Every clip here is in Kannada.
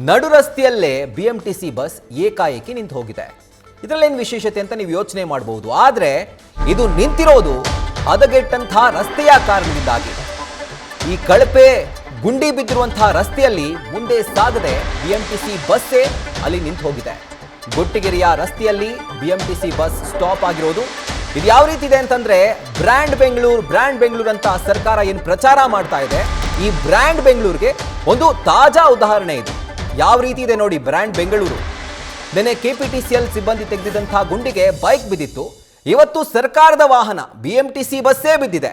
ನಡು ರಸ್ತೆಯಲ್ಲೇ BMTC ಬಸ್ ಏಕಾಏಕಿ ನಿಂತು ಹೋಗಿದೆ. ಇದರಲ್ಲೇನು ವಿಶೇಷತೆ ಅಂತ ನೀವು ಯೋಚನೆ ಮಾಡಬಹುದು. ಆದರೆ ಇದು ನಿಂತಿರೋದು ಹದಗೆಟ್ಟಂತಹ ರಸ್ತೆಯ ಕಾರಣದಿಂದಾಗಿ. ಈ ಕಳಪೆ ಗುಂಡಿ ಬಿದ್ದಿರುವಂತಹ ರಸ್ತೆಯಲ್ಲಿ ಮುಂದೆ ಸಾಗದೆ BMTC ಬಸ್ಸೇ ಅಲ್ಲಿ ನಿಂತು ಹೋಗಿದೆ. ಗೊಟ್ಟಿಗೆರೆಯ ರಸ್ತೆಯಲ್ಲಿ BMTC ಬಸ್ ಸ್ಟಾಪ್ ಆಗಿರೋದು. ಇದು ಯಾವ ರೀತಿ ಇದೆ ಅಂತಂದ್ರೆ ಬ್ರ್ಯಾಂಡ್ ಬೆಂಗಳೂರು ಅಂತ ಸರ್ಕಾರ ಏನು ಪ್ರಚಾರ ಮಾಡ್ತಾ ಇದೆ, ಈ ಬ್ರ್ಯಾಂಡ್ ಬೆಂಗಳೂರಿಗೆ ಒಂದು ತಾಜಾ ಉದಾಹರಣೆ ಇದು. ಯಾವ ರೀತಿ ಇದೆ ನೋಡಿ ಬ್ರ್ಯಾಂಡ್ ಬೆಂಗಳೂರು. ನೆನೆ KPTCL ಸಿಬ್ಬಂದಿ ತೆಗೆದಿದ್ದಂತಹ ಗುಂಡಿಗೆ ಬೈಕ್ ಬಿದ್ದಿತ್ತು. ಇವತ್ತು ಸರ್ಕಾರದ ವಾಹನ BMTC ಬಸ್ಸೇ ಬಿದ್ದಿದೆ.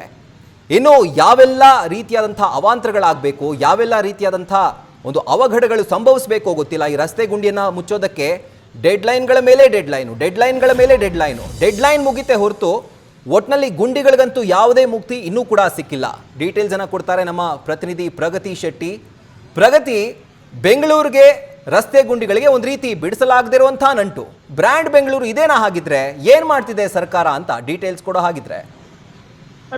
ಇನ್ನು ಯಾವೆಲ್ಲ ರೀತಿಯಾದಂತಹ ಅವಾಂತರಗಳಾಗಬೇಕು, ಯಾವೆಲ್ಲ ರೀತಿಯಾದಂತಹ ಒಂದು ಅವಘಡಗಳು ಸಂಭವಿಸಬೇಕು ಗೊತ್ತಿಲ್ಲ. ಈ ರಸ್ತೆ ಗುಂಡಿಯನ್ನು ಮುಚ್ಚೋದಕ್ಕೆ ಡೆಡ್ಲೈನ್ಗಳ ಮೇಲೆ ಡೆಡ್ಲೈನ್ ಮುಗಿತೆ ಹೊರತು ಒಟ್ನಲ್ಲಿ ಗುಂಡಿಗಳಿಗಂತೂ ಯಾವುದೇ ಮುಕ್ತಿ ಇನ್ನೂ ಕೂಡ ಸಿಕ್ಕಿಲ್ಲ. ಡೀಟೇಲ್ಸ್ ಅನ್ನು ಕೊಡ್ತಾರೆ ನಮ್ಮ ಪ್ರತಿನಿಧಿ ಪ್ರಗತಿ ಶೆಟ್ಟಿ. ಪ್ರಗತಿ, ಬೆಂಗಳೂರಿಗೆ ರಸ್ತೆ ಗುಂಡಿಗಳಿಗೆ ಒಂದು ರೀತಿ ಬಿಡಿಸಲಾಗದಿರುವಂತಹ ನಂಟು. ಬ್ರ್ಯಾಂಡ್ ಬೆಂಗಳೂರು ಇದೇನಾ ಹಾಗಿದ್ರೆ, ಏನ್ ಮಾಡ್ತಿದೆ ಸರ್ಕಾರ ಅಂತ ಡೀಟೇಲ್ಸ್ ಕೊಡೋ ಹಾಗಿದ್ರೆ?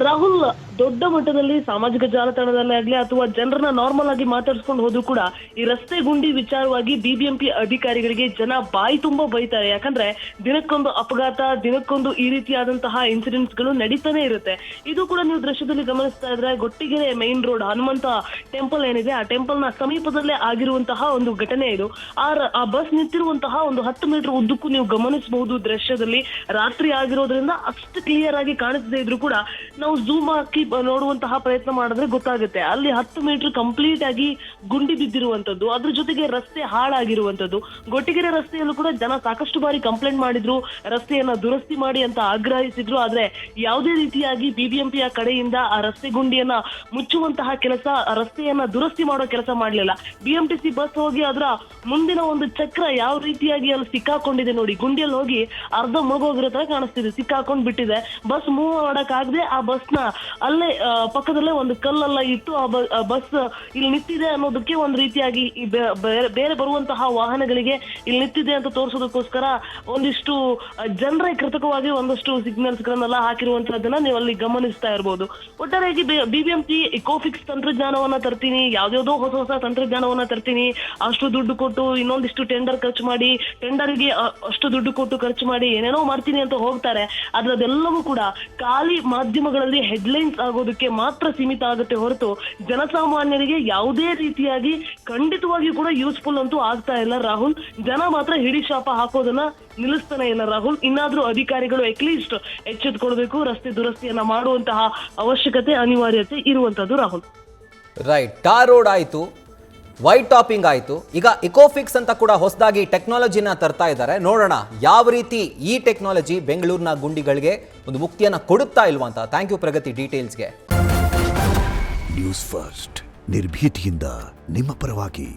ರಾಹುಲ್, ದೊಡ್ಡ ಮಟ್ಟದಲ್ಲಿ ಸಾಮಾಜಿಕ ಜಾಲತಾಣದಲ್ಲಿ ಆಗ್ಲಿ ಅಥವಾ ಜನರನ್ನ ನಾರ್ಮಲ್ ಆಗಿ ಮಾತಾಡ್ಸ್ಕೊಂಡು ಹೋದ್ರು ಕೂಡ ಈ ರಸ್ತೆ ಗುಂಡಿ ವಿಚಾರವಾಗಿ BBMP ಅಧಿಕಾರಿಗಳಿಗೆ ಜನ ಬಾಯಿ ತುಂಬಾ ಬೈತಾರೆ. ಯಾಕಂದ್ರೆ ದಿನಕ್ಕೊಂದು ಅಪಘಾತ, ದಿನಕ್ಕೊಂದು ಈ ರೀತಿಯಾದಂತಹ ಇನ್ಸಿಡೆಂಟ್ಸ್ ಗಳು ನಡೀತಾನೆ ಇರುತ್ತೆ. ಇದು ಕೂಡ ನೀವು ದೃಶ್ಯದಲ್ಲಿ ಗಮನಿಸ್ತಾ ಇದ್ರೆ Gottigere main road Hanumantha temple ಏನಿದೆ, ಆ ಟೆಂಪಲ್ ನ ಸಮೀಪದಲ್ಲೇ ಆಗಿರುವಂತಹ ಒಂದು ಘಟನೆ ಇದು. ಆ ಬಸ್ ನಿಂತಿರುವಂತಹ ಒಂದು 10 ಮೀಟರ್ ಉದ್ದಕ್ಕೂ ನೀವು ಗಮನಿಸಬಹುದು ದೃಶ್ಯದಲ್ಲಿ. ರಾತ್ರಿ ಆಗಿರೋದ್ರಿಂದ ಅಷ್ಟು ಕ್ಲಿಯರ್ ಆಗಿ ಕಾಣಿಸದೇ ಇದ್ರು ಕೂಡ ನಾವು ಝೂಮ್ ಹಾಕಿ ನೋಡುವಂತಹ ಪ್ರಯತ್ನ ಮಾಡಿದ್ರೆ ಗೊತ್ತಾಗುತ್ತೆ. ಅಲ್ಲಿ 10 ಮೀಟರ್ ಕಂಪ್ಲೀಟ್ ಆಗಿ ಗುಂಡಿ ಬಿದ್ದಿರುವಂತದ್ದು, ಅದ್ರ ಜೊತೆಗೆ ರಸ್ತೆ ಹಾಳಾಗಿರುವಂತದ್ದು. ಗೊಟ್ಟಿಗೆರೆ ರಸ್ತೆಯಲ್ಲೂ ಕೂಡ ಜನ ಸಾಕಷ್ಟು ಬಾರಿ ಕಂಪ್ಲೇಂಟ್ ಮಾಡಿದ್ರು, ರಸ್ತೆಯನ್ನ ದುರಸ್ತಿ ಮಾಡಿ ಅಂತ ಆಗ್ರಹಿಸಿದ್ರು. ಆದ್ರೆ ಯಾವುದೇ ರೀತಿಯಾಗಿ BBMP ಕಡೆಯಿಂದ ಆ ರಸ್ತೆ ಗುಂಡಿಯನ್ನ ಮುಚ್ಚುವಂತಹ ಕೆಲಸ, ರಸ್ತೆಯನ್ನ ದುರಸ್ತಿ ಮಾಡೋ ಕೆಲಸ ಮಾಡ್ಲಿಲ್ಲ. BMTC ಬಸ್ ಹೋಗಿ ಅದರ ಮುಂದಿನ ಒಂದು ಚಕ್ರ ಯಾವ ರೀತಿಯಾಗಿ ಅಲ್ಲಿ ಸಿಕ್ಕಾಕೊಂಡಿದೆ ನೋಡಿ, ಗುಂಡಿಯಲ್ಲಿ ಹೋಗಿ ಅರ್ಧ ಮುಳುಗೋಗಿರೋ ತರ ಕಾಣಿಸ್ತಿದೆ, ಸಿಕ್ಕಾಕೊಂಡ್ ಬಿಟ್ಟಿದೆ. ಬಸ್ ಮೂವ್ ಮಾಡಕ್ ಆಗದೆ ಆ ಬಸ್ ನ ಅಲ್ಲೇ ಪಕ್ಕದಲ್ಲೇ ಒಂದು ಕಲ್ಲೆಲ್ಲ ಇಟ್ಟು ಆ ಬಸ್ ಇಲ್ಲಿ ನಿಂತಿದೆ ಅನ್ನೋದಕ್ಕೆ ಒಂದು ರೀತಿಯಾಗಿ ಬೇರೆ ಬರುವಂತಹ ವಾಹನಗಳಿಗೆ ಇಲ್ಲಿ ನಿಂತಿದೆ ಅಂತ ತೋರಿಸೋದಕ್ಕೋಸ್ಕರ ಒಂದಿಷ್ಟು ಜನರೇ ಕೃತಕವಾಗಿ ಒಂದಷ್ಟು ಸಿಗ್ನಲ್ಸ್ ಗಳನ್ನೆಲ್ಲ ಹಾಕಿರುವಂತಹದನ್ನ ನೀವು ಅಲ್ಲಿ ಗಮನಿಸ್ತಾ ಇರಬಹುದು. ಒಟ್ಟಾರೆಯಾಗಿ BBMP ಇಕೋಫಿಕ್ಸ್ ತಂತ್ರಜ್ಞಾನವನ್ನ ತರ್ತೀನಿ, ಯಾವ್ದಾವ್ದೋ ಹೊಸ ತಂತ್ರಜ್ಞಾನವನ್ನ ತರ್ತೀನಿ, ಅಷ್ಟು ದುಡ್ಡು ಕೊಟ್ಟು ಇನ್ನೊಂದಿಷ್ಟು ಟೆಂಡರ್ ಖರ್ಚು ಮಾಡಿ, ಟೆಂಡರ್ಗೆ ಅಷ್ಟು ದುಡ್ಡು ಕೊಟ್ಟು ಖರ್ಚು ಮಾಡಿ ಏನೇನೋ ಮಾಡ್ತೀನಿ ಅಂತ ಹೋಗ್ತಾರೆ. ಆದ್ರೆ ಅದೆಲ್ಲವೂ ಕೂಡ ಖಾಲಿ ಮಾಧ್ಯಮಗಳಲ್ಲಿ ಹೆಡ್ಲೈನ್ಸ್ ಆಗೋದಕ್ಕೆ ಮಾತ್ರ ಸೀಮಿತ ಆಗುತ್ತೆ ಹೊರತು ಜನಸಾಮಾನ್ಯರಿಗೆ ಯಾವುದೇ ರೀತಿಯಾಗಿ ಖಂಡಿತವಾಗಿಯೂ ಕೂಡ ಯೂಸ್ಫುಲ್ ಅಂತೂ ಆಗ್ತಾ ಇಲ್ಲ ರಾಹುಲ್. ಜನ ಮಾತ್ರ ಹಿಡಿ ಶಾಪ ಹಾಕೋದನ್ನ ನಿಲ್ಲಿಸ್ತಾನೆ ಇಲ್ಲ ರಾಹುಲ್. ಇನ್ನಾದ್ರೂ ಅಧಿಕಾರಿಗಳು ಅಟ್ಲೀಸ್ಟ್ ಎಚ್ಚೆತ್ತುಕೊಳ್ಬೇಕು, ರಸ್ತೆ ದುರಸ್ತಿಯನ್ನ ಮಾಡುವಂತಹ ಅವಶ್ಯಕತೆ, ಅನಿವಾರ್ಯತೆ ಇರುವಂತದ್ದು ರಾಹುಲ್. ರೈಟ್, ಟಾರ್ ರೋಡ್ ಆಯ್ತು, ವೈಟ್ ಟಾಪಿಂಗ್ ಆಯಿತು, ಈಗ ಇಕೋಫಿಕ್ಸ್ ಅಂತ ಕೂಡ ಹೊಸದಾಗಿ ಟೆಕ್ನಾಲಜಿನ ತರ್ತಾ ಇದ್ದಾರೆ. ನೋಡೋಣ ಯಾವ ರೀತಿ ಈ ಟೆಕ್ನಾಲಜಿ ಬೆಂಗಳೂರಿನ ಗುಂಡಿಗಳಿಗೆ ಒಂದು ಮುಕ್ತಿಯನ್ನು ಕೊಡುತ್ತಾ ಇಲ್ವಾ ಅಂತ. ಥ್ಯಾಂಕ್ ಯು ಪ್ರಗತಿ ಡೀಟೇಲ್ಸ್ಗೆ. ನ್ಯೂಸ್ ಫಸ್ಟ್, ನಿರ್ಭೀತಿಯಿಂದ ನಿಮ್ಮ ಪರವಾಗಿ.